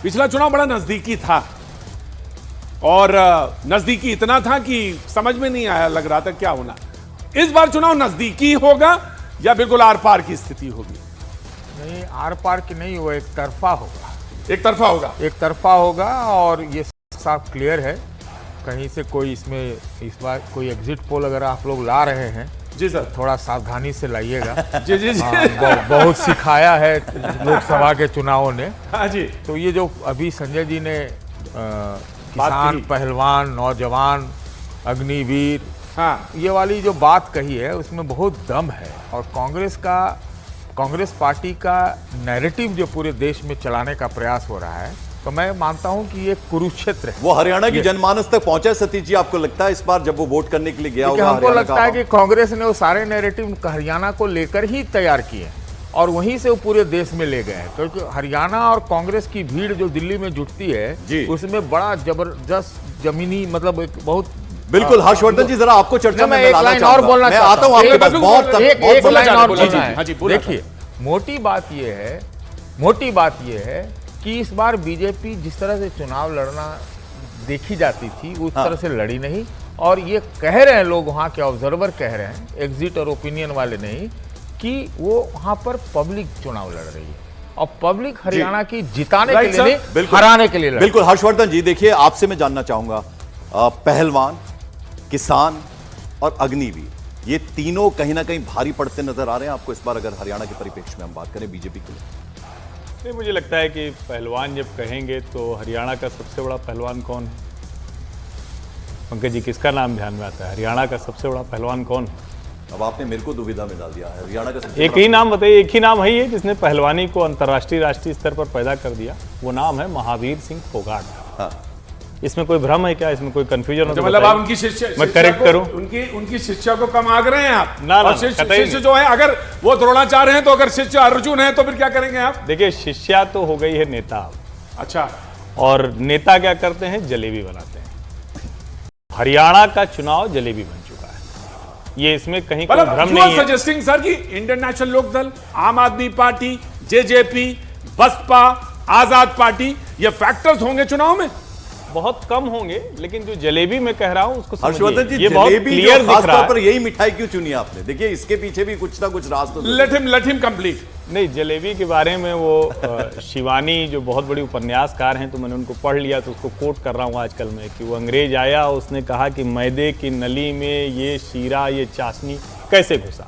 पिछला चुनाव बड़ा नजदीकी था और नजदीकी इतना था कि समझ में नहीं आया, लग रहा था क्या होना। इस बार चुनाव नजदीकी होगा या बिल्कुल आर पार की स्थिति होगी? नहीं, आर पार की नहीं, वो एक तरफा होगा। एक तरफा होगा, एक तरफा होगा और ये साफ क्लियर है। कहीं से कोई इसमें इस बार कोई एग्जिट पोल अगर आप लोग ला रहे हैं जी सर, थोड़ा सावधानी से लाइएगा। जी जी जी। बहुत सिखाया है लोकसभा के चुनावों ने। हाँ जी। तो ये जो अभी संजय जी ने किसान, पहलवान, नौजवान, अग्निवीर, हाँ, ये वाली जो बात कही है उसमें बहुत दम है। और कांग्रेस पार्टी का नैरेटिव जो पूरे देश में चलाने का प्रयास हो रहा है, तो मैं मानता हूं कि ये कुरुक्षेत्र है। वो हरियाणा की जनमानस तक पहुंचा है सतीश जी, आपको लगता है इस बार जब वो वोट करने के लिए गया होगा? हमको लगता है कि कांग्रेस ने वो सारे नैरेटिव हरियाणा को लेकर ही तैयार किए और वहीं से वो पूरे देश में ले गए हैं। क्योंकि हरियाणा और कांग्रेस की भीड़ जो दिल्ली में जुटती है उसमें बड़ा जबरदस्त जमीनी, मतलब एक बहुत बिल्कुल। हर्षवर्धन जी, जरा आपको चर्चा में एक लाइन और बोलना मैं आता हूं आपके पास। एक लाइन और बोलना है। देखिए, मोटी बात ये है कि इस बार बीजेपी जिस तरह से चुनाव लड़ना देखी जाती थी उस तरह से लड़ी नहीं। और ये कह रहे हैं लोग, वहाँ के ऑब्जर्वर कह रहे हैं, एग्जिट और ओपिनियन वाले नहीं, कि वो वहाँ पर पब्लिक चुनाव लड़ रही है और पब्लिक हरियाणा की जिताने के लिए नहीं, हराने के लिए लड़। बिल्कुल। हर्षवर्धन जी, देखिए आपसे मैं जानना चाहूंगा, पहलवान, किसान और अग्निवीर, ये तीनों कहीं ना कहीं भारी पड़ते नजर आ रहे हैं आपको इस बार, अगर हरियाणा के परिप्रेक्ष्य में हम बात करें बीजेपी के लिए? नहीं, मुझे लगता है कि पहलवान जब कहेंगे तो हरियाणा का सबसे बड़ा पहलवान कौन है? पंकज जी, किसका नाम ध्यान में आता है? हरियाणा का सबसे बड़ा पहलवान कौन है? अब आपने मेरे को दुविधा में डाल दिया है। हरियाणा का सबसे एक ही नाम बताइए। एक ही नाम है ये जिसने पहलवानी को अंतर्राष्ट्रीय राष्ट्रीय स्तर पर पैदा कर दिया, वो नाम है महावीर सिंह फोगाट। हाँ। इसमें कोई भ्रम है क्या? इसमें कोई कंफ्यूजन? मतलब आप उनकी शिष्य, मैं करेक्ट करूं? उनकी शिक्षा को कम आग रहे हैं आप? ना, और शिष्य जो है, अगर वो द्रोणाचार्य हैं तो अगर शिष्य अर्जुन है तो फिर क्या करेंगे आप? देखिए, शिष्या तो हो गई है नेता। अच्छा। और नेता क्या करते हैं? जलेबी बनाते हैं। हरियाणा का चुनाव जलेबी बन चुका है, ये इसमें कहीं कोई भ्रम नहीं है। सजेस्टिंग सर कि इंडियन नेशनल लोकदल, आम आदमी पार्टी, जेजेपी, बसपा, आजाद पार्टी, ये फैक्टर्स होंगे चुनाव में? बहुत कम होंगे, लेकिन जो जलेबी मैं कह रहा हूं उसको हर्षवर्धन जी, ये बहुत क्लियर दिख रहा है। पर यही मिठाई क्यों चुनी आपने? देखिए, इसके पीछे भी कुछ ना कुछ राज तो लेट हिम कंप्लीट। नहीं, जलेबी के बारे में वो शिवानी जो बहुत बड़ी उपन्यासकार हैं, तो मैंने उनको पढ़ लिया, तो उसको कोट कर रहा हूँ आजकल में, कि वो अंग्रेज आया, उसने कहा कि मैदे की नली में ये शीरा, ये चाशनी कैसे घुसा।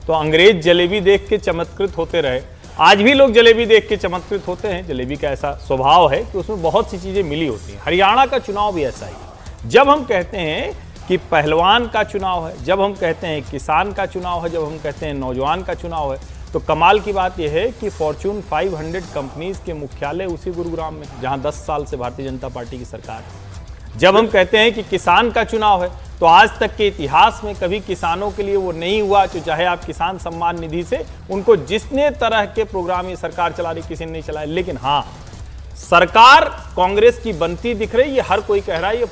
तो अंग्रेज जलेबी देख के चमत्कृत होते रहे, आज भी लोग जलेबी देख के चमत्कृत होते हैं। जलेबी का ऐसा स्वभाव है कि उसमें बहुत सी चीजें मिली होती हैं। हरियाणा का चुनाव भी ऐसा ही है। जब हम कहते हैं कि पहलवान का चुनाव है, जब हम कहते हैं किसान का चुनाव है, जब हम कहते हैं नौजवान का चुनाव है, तो कमाल की बात यह है कि फॉर्च्यून 500 कंपनीज के मुख्यालय उसी गुरुग्राम में, जहां 10 साल से भारतीय जनता पार्टी की सरकार है। जब हम कहते हैं कि किसान का चुनाव है, तो आज तक के इतिहास में कभी किसानों के लिए वो नहीं हुआ, तो चाहे आप किसान सम्मान निधि से उनको जितने तरह के प्रोग्राम ये सरकार चला रही, किसी ने नहीं चलाए। लेकिन हाँ, सरकार कांग्रेस की बनती दिख रही, ये हर कोई कह रहा है, ये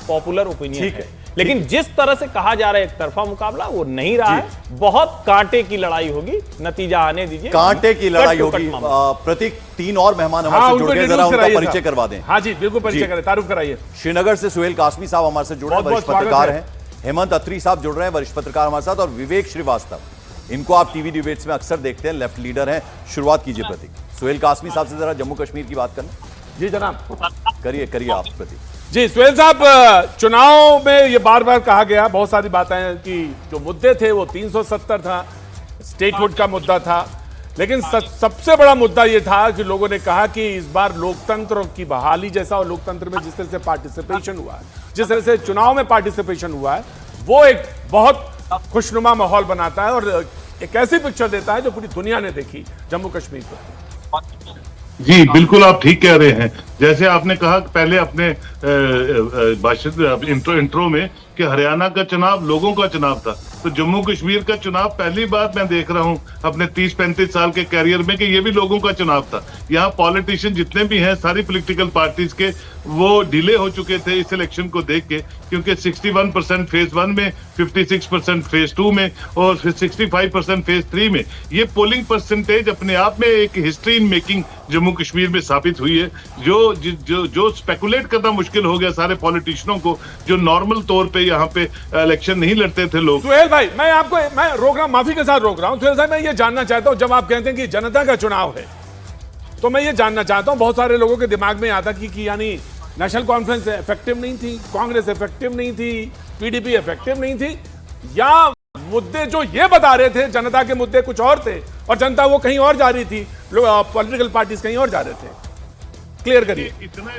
पॉपुलर ओपिनियन है। लेकिन जिस तरह से कहा जा रहा है एक तरफा मुकाबला, वो नहीं रहा है। बहुत कांटे की लड़ाई होगी, नतीजा आने दीजिए। कांटे की लड़ाई होगी। प्रतीक, 3 और मेहमान हमारे से जुड़ गए, जरा उनका परिचय करवा दें। हाँ जी, बिल्कुल परिचय करें, तारुफ कराइए। श्रीनगर से सुहेल कासमी साहब हमारे से जुड़ रहे हैं, वरिष्ठ पत्रकार हैं। हेमंत अत्री साहब जुड़ रहे हैं, वरिष्ठ पत्रकार हमारे साथ। और विवेक श्रीवास्तव, इनको आप टीवी डिबेट्स में अक्सर देखते हैं, लेफ्ट लीडर हैं। शुरुआत कीजिए प्रतीक। सुहेल कासमी साहब से जरा जम्मू कश्मीर की बात करना। जी जनाब, करिए आप प्रतीक जी। सुहेल साहब, चुनाव में ये बार बार कहा गया, बहुत सारी बातें हैं कि जो मुद्दे थे वो 370 था, स्टेटहुड का मुद्दा था, लेकिन सबसे बड़ा मुद्दा ये था कि लोगों ने कहा कि इस बार लोकतंत्र की बहाली जैसा, और लोकतंत्र में जिस तरह से पार्टिसिपेशन हुआ है, जिस तरह से चुनाव में पार्टिसिपेशन हुआ है, वो एक बहुत खुशनुमा माहौल बनाता है और एक ऐसी पिक्चर देता है जो पूरी दुनिया ने देखी जम्मू कश्मीर को। जी बिल्कुल, आप ठीक कह रहे हैं। जैसे आपने कहा पहले अपने भाषण इंट्रो में कि हरियाणा का चुनाव लोगों का चुनाव था, तो जम्मू कश्मीर का चुनाव पहली बार मैं देख रहा हूं अपने 30-35 साल के कैरियर में कि ये भी लोगों का चुनाव था। यहाँ पॉलिटिशियन जितने भी हैं सारी पॉलिटिकल पार्टीज के वो डिले हो चुके थे इस इलेक्शन को देख के, क्योंकि 61% फेज 1 में, 56% फेज 2 में और 65% फेज 3 में ये पोलिंग परसेंटेज अपने आप में एक history in making Jammu Kashmir में साबित हुई है। जो स्पेकुलेट करना मुश्किल हो गया सारे पॉलिटिशियनों को, जो नॉर्मल तौर पे यहाँ पे इलेक्शन नहीं लड़ते थे लोग। सुहेल भाई, मैं रोक रहा हूं, माफी के साथ रोक रहा हूं। सुहेल साहब, मैं ये जानना चाहता हूं, जब आप कहते हैं कि जनता का चुनाव है, तो मैं ये जानना चाहता हूं, बहुत सारे लोगों के दिमाग में आता कि यानी नेशनल कॉन्फ्रेंस इफेक्टिव नहीं थी, कांग्रेस इफेक्टिव नहीं थी, पीडीपी इफेक्टिव नहीं थी, या मुद्दे जो ये बता रहे थे जनता के मुद्दे कुछ और थे और जनता वो कहीं और जा रही थी, पॉलिटिकल पार्टीज कहीं और जा रहे थे? क्लियर करिए। इतना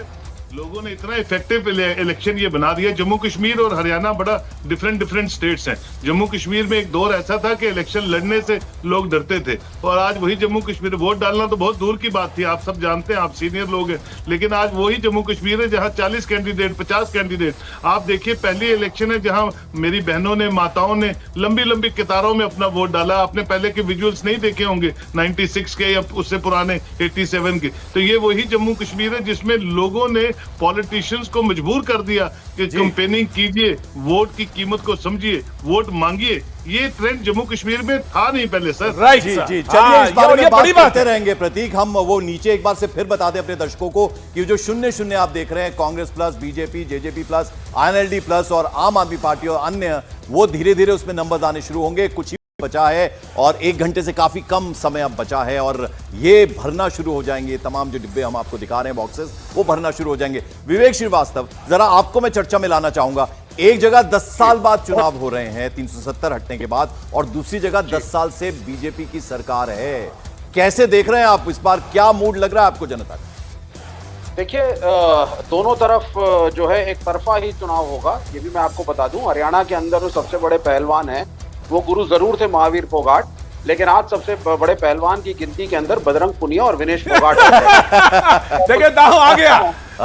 लोगों ने इतना इफेक्टिव इलेक्शन ये बना दिया। जम्मू कश्मीर और हरियाणा बड़ा डिफरेंट स्टेट्स हैं। जम्मू कश्मीर में एक दौर ऐसा था कि इलेक्शन लड़ने से लोग डरते थे, और आज वही जम्मू कश्मीर, वोट डालना तो बहुत दूर की बात थी, आप सब जानते हैं, आप सीनियर लोग हैं, लेकिन आज वही जम्मू कश्मीर है जहां 40 कैंडिडेट, 50 कैंडिडेट। आप देखिए, पहली इलेक्शन है जहां मेरी बहनों ने, माताओं ने लंबी लंबी कतारों में अपना वोट डाला। आपने पहले के विजुअल्स नहीं देखे होंगे 96 के या उससे पुराने 87 के। तो ये वही जम्मू कश्मीर है जिसमें लोगों ने पॉलिटिशियंस को मजबूर कर दिया कि कैंपेनिंग कीजिए, वोट की कीमत को समझिए, वोट मांगिए। ये ट्रेंड जम्मू कश्मीर में था नहीं पहले सर। राइट जी सर। जी, चलिए इस बारे में बात करते है। रहेंगे प्रतीक। हम वो नीचे एक बार से फिर बता दें अपने दर्शकों को कि जो 0-0 आप देख रहे हैं, Congress plus, BJP, JJP plus, INLD plus और आम आदमी पार्टी और अन्य, वो धीरे धीरे उसमें नंबर आने शुरू होंगे। कुछ ही बचा है और 1 घंटे से काफी कम समय अब बचा है और ये भरना शुरू हो जाएंगे। तमाम जो डिब्बे हम आपको दिखा रहे हैं, बॉक्सेस, वो भरना शुरू हो जाएंगे। विवेक श्रीवास्तव, जरा आपको मैं चर्चा में लाना चाहूंगा। एक जगह 10 साल बाद चुनाव हो रहे हैं 370 हटने के बाद, और दूसरी जगह 10 साल से बीजेपी की सरकार है। कैसे देख रहे हैं आप इस बार, क्या मूड लग रहा है आपको जनता का? देखिए, दोनों तरफ जो है एक तरफा ही चुनाव होगा, ये भी मैं आपको बता दूं। हरियाणा के अंदर जो सबसे बड़े पहलवान हैं वो गुरु जरूर थे महावीर फोगाट, लेकिन आज सबसे बड़े पहलवान की गिनती के अंदर बजरंग पुनिया और विनेश फोगाट देखिए, दांव आ गया।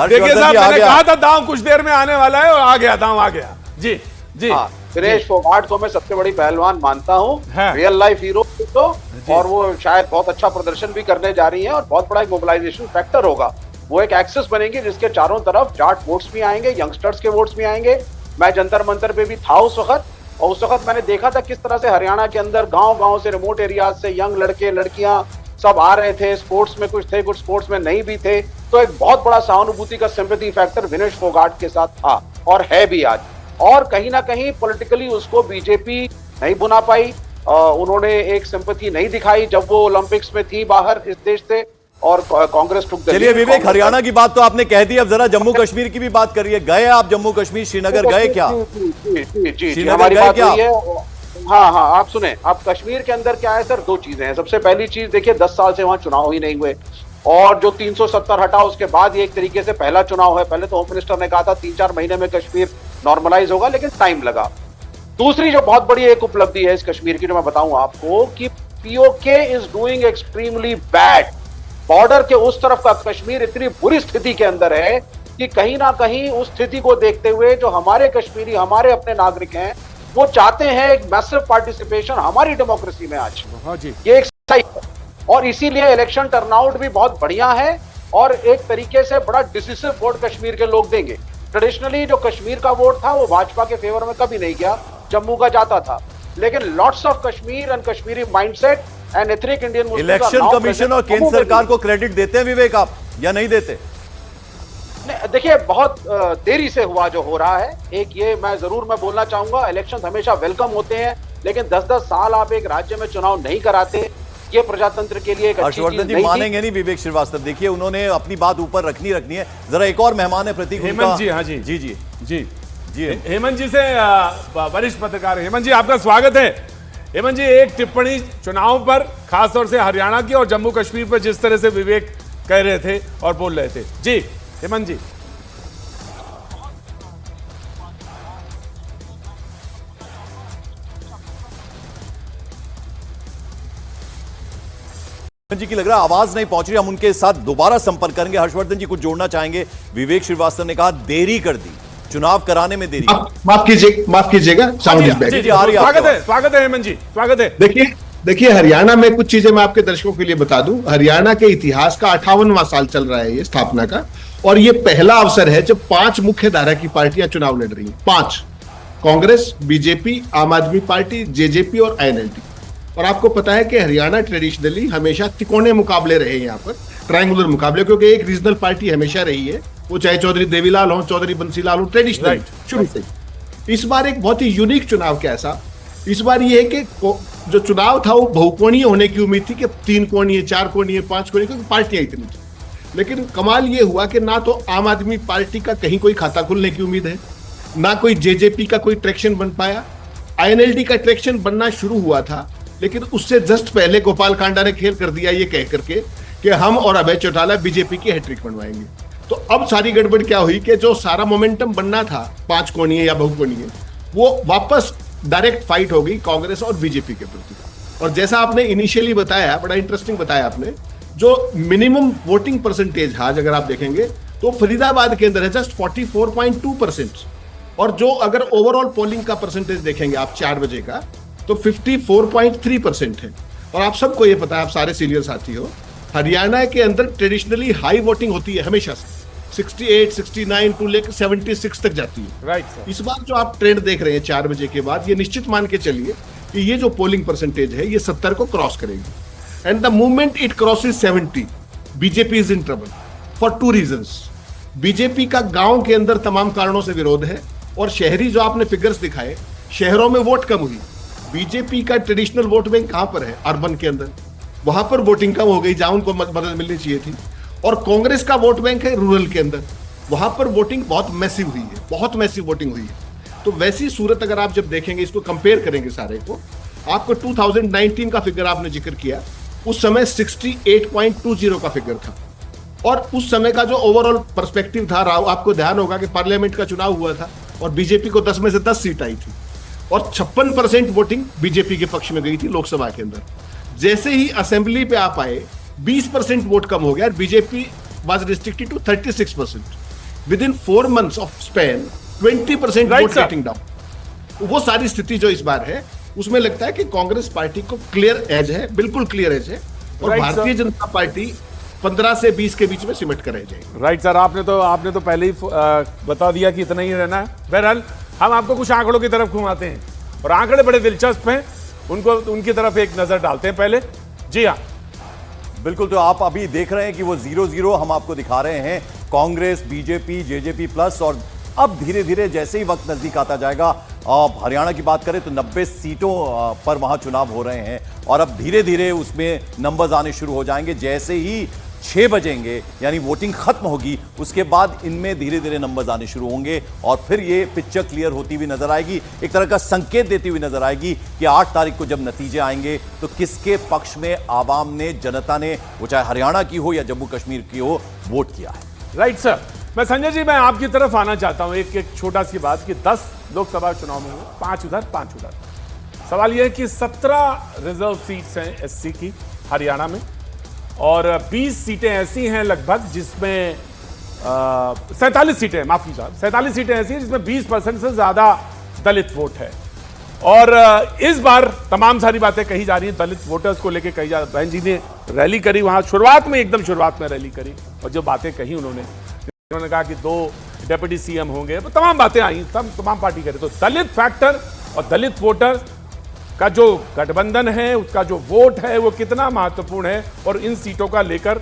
देखिए साहब, मैंने कहा था दांव कुछ देर में आने वाला है, और आ गया, दांव आ गया। जी जी, विनेश फोगाट को मैं सबसे बड़ी पहलवान मानता हूँ, रियल लाइफ हीरो तो, और वो शायद बहुत अच्छा प्रदर्शन भी करने जा रही है और बहुत बड़ा एक मोबिलाइजेशन फैक्टर होगा। वो एक एक्सेस बनेगी जिसके चारों तरफ जाट वोट्स भी आएंगे, यंगस्टर्स के वोट्स भी आएंगे। मैं जंतर मंतर पे भी था उस वक्त, और उस वक्त मैंने देखा था किस तरह से हरियाणा के अंदर गांव-गांव से, रिमोट एरियाज से यंग लड़के लड़कियां सब आ रहे थे। स्पोर्ट्स में कुछ थे, कुछ स्पोर्ट्स में नहीं भी थे। तो एक बहुत बड़ा सहानुभूति का सिंपैथी फैक्टर विनेश फोगाट के साथ था और है भी आज। और कहीं ना कहीं पॉलिटिकली उसको बीजेपी नहीं बुना पाई, उन्होंने एक सिंपैथी नहीं दिखाई जब वो ओलंपिक्स में थी बाहर इस देश से, और कांग्रेस टुक। चलिए विवेक, हरियाणा की बात तो आपने कह दी, अब जरा जम्मू कश्मीर की भी बात करिए। गए आप जम्मू कश्मीर, श्रीनगर गए क्या? जी, हमारी बात हुई है। हाँ, आप सुने। अब कश्मीर के अंदर क्या है सर, 2 चीजें हैं। सबसे पहली चीज देखिए, 10 साल से वहां चुनाव ही नहीं हुए, और जो 370 हटा उसके बाद ये एक तरीके से पहला चुनाव है। पहले तो होम मिनिस्टर ने कहा था 3-4 महीने में कश्मीर नॉर्मलाइज होगा, लेकिन टाइम लगा। दूसरी जो बहुत बड़ी एक उपलब्धि है इस कश्मीर की, जो मैं बताऊं आपको, कि PoK is doing extremely bad. Border के उस तरफ का कश्मीर इतनी बुरी स्थिति के अंदर है कि कहीं ना कहीं उस स्थिति को देखते हुए जो हमारे कश्मीरी, हमारे अपने नागरिक हैं, वो चाहते हैं एक मैसिव पार्टिसिपेशन हमारी डेमोक्रेसी में आज। हाँ जी, ये एक सही है, और इसीलिए इलेक्शन टर्नआउट भी बहुत बढ़िया है, और एक तरीके से बड़ा डिसिसिव वोट कश्मीर के लोग देंगे। ट्रेडिशनली जो कश्मीर का वोट था वो भाजपा के फेवर में कभी नहीं गया, जम्मू का जाता था, लेकिन lots of Kashmir and Kashmiri mindset and ethnic Indian election commission और केंद्र सरकार को क्रेडिट देते हैं विवेक आप, या नहीं देते? देखिए, बहुत देरी से हुआ जो हो रहा है। एक ये मैं बोलना चाहूंगा, इलेक्शन हमेशा वेलकम होते हैं, लेकिन 10-10 साल आप एक राज्य में चुनाव नहीं कराते, ये प्रजातंत्र के लिए एक अच्छी चीज नहीं थी। मानेंगे नहीं विवेक श्रीवास्तव, देखिए उन्होंने अपनी बात ऊपर रखनी है। जरा एक और मेहमान है प्रतीक, हेमंत जी। हाँ जी जी जी जी जी, हेमंत जी से वरिष्ठ पत्रकार। हेमंत जी, आपका स्वागत है। हेमंत जी, एक टिप्पणी चुनाव पर, खासतौर से हरियाणा की और जम्मू कश्मीर पर जिस तरह से विवेक कह रहे थे और बोल रहे थे। जी हेमंत जी। जी की लग रहा है आवाज नहीं पहुंच रही, हम उनके साथ दोबारा संपर्क करेंगे। हर्षवर्धन जी कुछ जोड़ना चाहेंगे? विवेक श्रीवास्तव ने कहा देरी कर दी, चुनाव कराने में देरी। माफ कीजिएगा, साउंड इज बैक। स्वागत है हेमंत जी, स्वागत है। देखिए हरियाणा में कुछ चीजें मैं आपके दर्शकों के लिए बता दूं। हरियाणा के इतिहास का 58वां साल चल रहा है ये स्थापना का, और ये पहला अवसर है जब 5 मुख्य धारा की पार्टियां चुनाव लड़ रही हैं। 5, कांग्रेस, बीजेपी, आम आदमी पार्टी, जेजेपी और आईएनएलडी। और आपको पता है कि हरियाणा ट्रेडिशनली हमेशा तिकोने मुकाबले रहे यहाँ पर, ट्रायंगुलर मुकाबले, क्योंकि एक रीजनल पार्टी हमेशा रही है, वो चाहे चौधरी देवीलाल हो, चौधरी बंसीलाल हो, ट्रेडिशनल शुरू से। इस बार एक बहुत ही यूनिक चुनाव कैसा, इस बार ये है कि जो चुनाव था वो बहुकोणीय होने की उम्मीद थी कि 3 कोणीय, 4 कोणीय, 5 कोणीय, क्योंकि पार्टियां इतनी थी। लेकिन कमाल ये हुआ कि ना तो आम आदमी पार्टी का कहीं कोई खाता खुलने की उम्मीद है, ना कोई जेजेपी का कोई ट्रैक्शन बन पाया। आईएनएलडी का ट्रैक्शन बनना शुरू हुआ था, लेकिन उससे जस्ट पहले गोपाल कांडा ने खेल कर दिया ये कह करके कि हम और अभय चौटाला बीजेपी की हैट्रिक बनवाएंगे। तो अब सारी गड़बड़ क्या हुई कि जो सारा मोमेंटम बनना था 5 कोणीय या बहुकोणीय, वो वापस डायरेक्ट फाइट हो गई कांग्रेस और बीजेपी के प्रति। और जैसा आपने इनिशियली बताया, बड़ा इंटरेस्टिंग बताया आपने, जो मिनिमम वोटिंग परसेंटेज आज अगर आप देखेंगे तो फरीदाबाद के अंदर है जस्ट 44.2%, और जो अगर ओवरऑल पोलिंग का परसेंटेज देखेंगे आप 4 बजे का तो 54.3% है। और आप सबको ये पता है, आप सारे सीनियर साथी हो, हरियाणा के अंदर ट्रेडिशनली हाई वोटिंग होती है हमेशा से, 68, 69 टू लेकर 76 तक जाती है। राइट। इस बार जो आप ट्रेंड देख रहे हैं 4 बजे के बाद, ये निश्चित मान के चलिए कि ये जो पोलिंग परसेंटेज है ये 70 को क्रॉस करेगी। And the moment it crosses 70, BJP is in trouble for 2 reasons. BJP का गांव के अंदर तमाम कारणों से विरोध है, और शहरी जो आपने फिगर्स दिखाए, शहरों में वोट कम हुई। बीजेपी का ट्रेडिशनल वोट बैंक कहां पर है? अर्बन के अंदर, वहां पर वोटिंग कम हो गई जहां उनको मदद मिलनी चाहिए थी। और कांग्रेस का वोट बैंक है रूरल के अंदर, वहां पर वोटिंग बहुत मैसिव हुई है, बहुत मैसिव वोटिंग हुई है। तो वैसी सूरत अगर आप जब देखेंगे, इसको कंपेयर करेंगे सारे को, आपको 2019 का फिगर आपने जिक्र किया, उस समय 68.20 का फिगर था। और उस समय का जो ओवरऑल पर्सपेक्टिव था, आपको ध्यान होगा कि पार्लियामेंट का चुनाव हुआ था और बीजेपी को 10 में से 10 सीट आई थी, और 56% वोटिंग बीजेपी के पक्ष में गई थी लोकसभा के अंदर। जैसे ही असेंबली पे आप आए, 20% वोट कम हो गया, BJP was restricted to 36%। Within 4 months of span 20% vote getting down. वो सारी स्थिति जो इस बार है, उसमें लगता है कि कांग्रेस पार्टी को क्लियर एज है, बिल्कुल क्लियर एज है, और भारतीय जनता पार्टी 15 से 20 के बीच में सिमट कर रह जाएगी। राइट सर, आपने तो पहले ही बता दिया कि इतना ही रहना है। बहरहाल हम आपको कुछ आंकड़ों की तरफ घुमाते हैं, और आंकड़े बड़े दिलचस्प हैं, उनकी तरफ एक नजर डालते हैं पहले। जी हाँ, बिल्कुल। तो आप अभी देख रहे हैं कि वो 0-0 हम आपको दिखा रहे हैं, कांग्रेस, बीजेपी, जेजेपी प्लस। और अब धीरे धीरे जैसे ही वक्त नजदीक आता जाएगा, हरियाणा की बात करें तो 90 सीटों पर वहां चुनाव हो रहे हैं, और अब धीरे धीरे उसमें नंबर्स आने शुरू हो जाएंगे। जैसे ही 6 बजेंगे यानी वोटिंग खत्म होगी, उसके बाद इनमें धीरे धीरे नंबर्स आने शुरू होंगे, और फिर ये पिक्चर क्लियर होती हुई नजर आएगी, एक तरह का संकेत देती हुई नजर आएगी कि 8 तारीख को जब नतीजे आएंगे तो किसके पक्ष में आवाम ने, जनता ने, वो चाहे हरियाणा की हो या जम्मू कश्मीर की हो, वोट किया है। Right sir. मैं संजय जी, मैं आपकी तरफ आना चाहता हूं। एक छोटा सी बात कि 10 लोकसभा चुनाव में 5 उधर 5 उधर। सवाल यह है कि 17 रिजर्व सीट्स हैं एससी की हरियाणा में, और 20 सीटें ऐसी हैं लगभग जिसमें 47 सीटें, माफ कीजिए, 47 सीटें ऐसी हैं जिसमें 20% से ज्यादा दलित वोट है। और इस बार तमाम सारी बातें कही जा रही हैं दलित वोटर्स को लेकर कही जा रही। बहन जी ने रैली करी वहां, एकदम शुरुआत में रैली करी, और जो बातें कही उन्होंने कहा कि 2 डिप्टी सीएम होंगे, तो तमाम बातें आई, तमाम पार्टी करे। तो दलित फैक्टर और दलित वोटर का जो गठबंधन है, उसका जो वोट है, वो कितना महत्वपूर्ण है, और इन सीटों का लेकर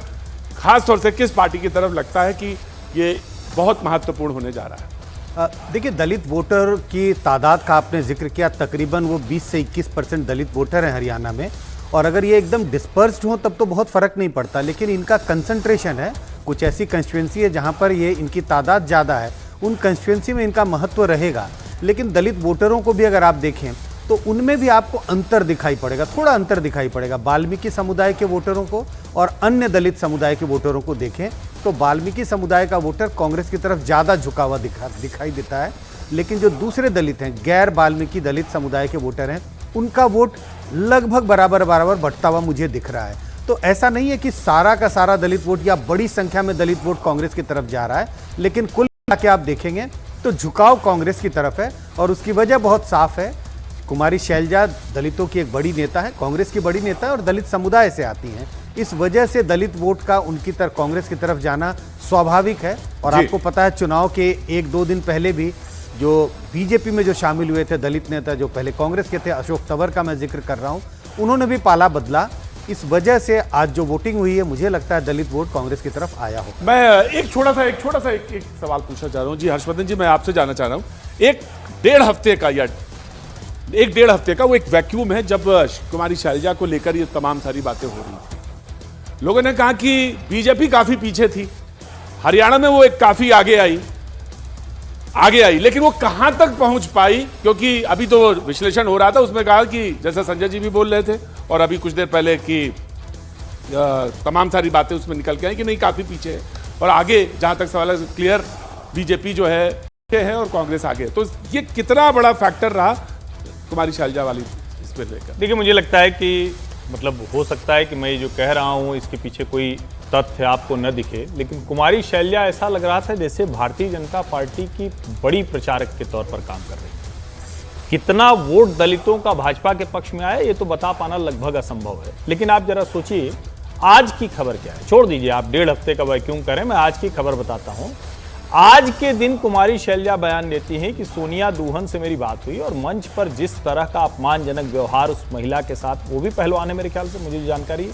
खास तौर से किस पार्टी की तरफ लगता है कि ये बहुत महत्वपूर्ण होने जा रहा है? देखिए, दलित वोटर की तादाद का आपने जिक्र किया, तकरीबन वो 20 से 21% दलित वोटर हैं हरियाणा में, और अगर ये एकदम डिस्पर्स्ड हो तब तो बहुत फ़र्क नहीं पड़ता, लेकिन इनका कंसंट्रेशन है, कुछ ऐसी कंस्टिट्यूएंसी है जहाँ पर ये इनकी तादाद ज़्यादा है, उन कंस्टिट्यूएंसी में इनका महत्व रहेगा। लेकिन दलित वोटरों को भी अगर आप देखें तो उनमें भी आपको अंतर दिखाई पड़ेगा, थोड़ा अंतर दिखाई पड़ेगा। वाल्मीकि समुदाय के वोटरों को और अन्य दलित समुदाय के वोटरों को देखें तो वाल्मीकि समुदाय का वोटर कांग्रेस की तरफ ज़्यादा झुका हुआ दिखाई देता है, लेकिन जो दूसरे दलित हैं, गैर वाल्मीकि दलित समुदाय के वोटर हैं, उनका वोट लगभग बराबर बढ़ता हुआ मुझे दिख रहा है। तो ऐसा नहीं है कि सारा का सारा दलित वोट या बड़ी संख्या में दलित वोट कांग्रेस की तरफ जा रहा है, लेकिन कुल मिला के आप देखेंगे तो झुकाव कांग्रेस की तरफ है और उसकी वजह बहुत साफ है। कुमारी शैलजा दलितों की एक बड़ी नेता है, कांग्रेस की बड़ी नेता है और दलित समुदाय से आती हैं। इस वजह से दलित वोट का उनकी तरफ, कांग्रेस की तरफ जाना स्वाभाविक है। और आपको पता है चुनाव के 1-2 दिन पहले भी जो बीजेपी में जो शामिल हुए थे दलित नेता, जो पहले कांग्रेस के थे, अशोक तंवर का मैं जिक्र कर रहा हूं, उन्होंने भी पाला बदला। इस वजह से आज जो वोटिंग हुई है, मुझे लगता है दलित वोट कांग्रेस की तरफ आया हो। मैं एक छोटा सा एक सवाल पूछना चाह रहा हूं जी हर्षवर्धन जी, मैं आपसे जानना चाह रहा हूं। एक डेढ़ हफ्ते का वो एक वैक्यूम है जब कुमारी शैलजा को लेकर ये तमाम सारी बातें हो रही थी। लोगों ने कहा कि बीजेपी काफी पीछे थी, हरियाणा में वो एक काफी आगे आई, लेकिन वो कहां तक पहुंच पाई, क्योंकि अभी तो विश्लेषण हो रहा था, उसमें कहा कि जैसा संजय जी भी बोल रहे थे और अभी कुछ देर पहले कि तमाम सारी बातें उसमें निकल के आई कि नहीं काफी पीछे है और आगे जहां तक सवाल है क्लियर बीजेपी जो है और कांग्रेस आगे। तो ये कितना बड़ा फैक्टर रहा कुमारी शैलजा वाली इस पे लेकर? देखिए, मुझे लगता है कि मतलब हो सकता है कि मैं जो कह रहा हूँ इसके पीछे कोई तथ्य आपको न दिखे, लेकिन कुमारी शैलजा ऐसा लग रहा था जैसे भारतीय जनता पार्टी की बड़ी प्रचारक के तौर पर काम कर रही है। कितना वोट दलितों का भाजपा के पक्ष में आया ये तो बता पाना लगभग असंभव है। लेकिन आप जरा सोचिए आज की खबर क्या है, छोड़ दीजिए आप डेढ़ हफ्ते का वैक्यूम करें, मैं आज की खबर बताता हूं। आज के दिन कुमारी शैलजा बयान देती हैं कि सोनिया दुहन से मेरी बात हुई और मंच पर जिस तरह का अपमानजनक व्यवहार उस महिला के साथ, वो भी पहलवान है मेरे ख्याल से, मुझे जो जानकारी है,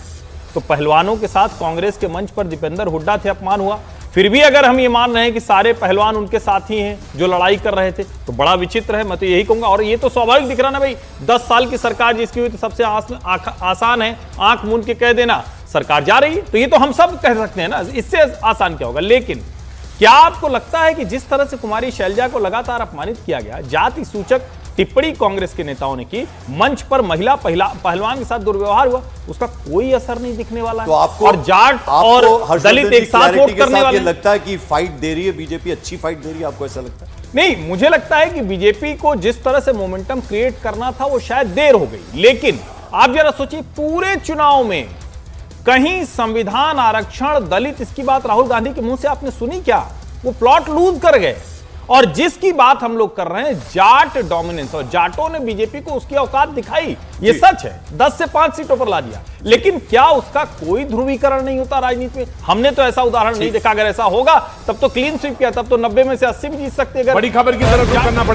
तो पहलवानों के साथ कांग्रेस के मंच पर दीपेंद्र हुड्डा थे, अपमान हुआ। फिर भी अगर हम ये मान रहे हैं कि सारे पहलवान उनके साथी हैं जो लड़ाई कर रहे थे, तो बड़ा विचित्र है, मैं तो यही कहूंगा। और ये तो स्वाभाविक दिख रहा ना भाई, 10 साल की सरकार जिसकी हुई तो सबसे आसान है आंख मूंद के कह देना सरकार जा रही है, तो ये तो हम सब कह सकते हैं ना, इससे आसान क्या होगा। लेकिन क्या आपको लगता है कि जिस तरह से कुमारी शैलजा को लगातार अपमानित किया गया, जाति सूचक टिप्पणी कांग्रेस के नेताओं ने की, मंच पर महिला पहलवान के साथ दुर्व्यवहार हुआ, उसका कोई असर नहीं दिखने वाला है। तो आपको और जाट और दलित एक साथ वोट करने वाले लगता है कि फाइट दे रही है बीजेपी, अच्छी फाइट दे रही है, आपको ऐसा लगता है? नहीं, मुझे लगता है कि बीजेपी को जिस तरह से मोमेंटम क्रिएट करना था वो शायद देर हो गई। लेकिन आप जरा सोचिए, पूरे चुनाव में कहीं संविधान, आरक्षण, दलित, इसकी बात राहुल गांधी के मुंह से आपने सुनी क्या? वो प्लॉट लूज कर गए। और जिसकी बात हम लोग कर रहे हैं, जाट डोमिनेंस, और जाटों ने बीजेपी को उसकी औकात दिखाई, ये सच है, 10 से 5 सीटों पर ला दिया। लेकिन क्या उसका कोई ध्रुवीकरण नहीं होता राजनीति में? हमने तो ऐसा उदाहरण नहीं देखा। अगर ऐसा होगा तब तो क्लीन स्वीप किया, तब तो 90 में से 80 भी जीत सकते। बड़ी खबर की तरफ करना पड़ेगा।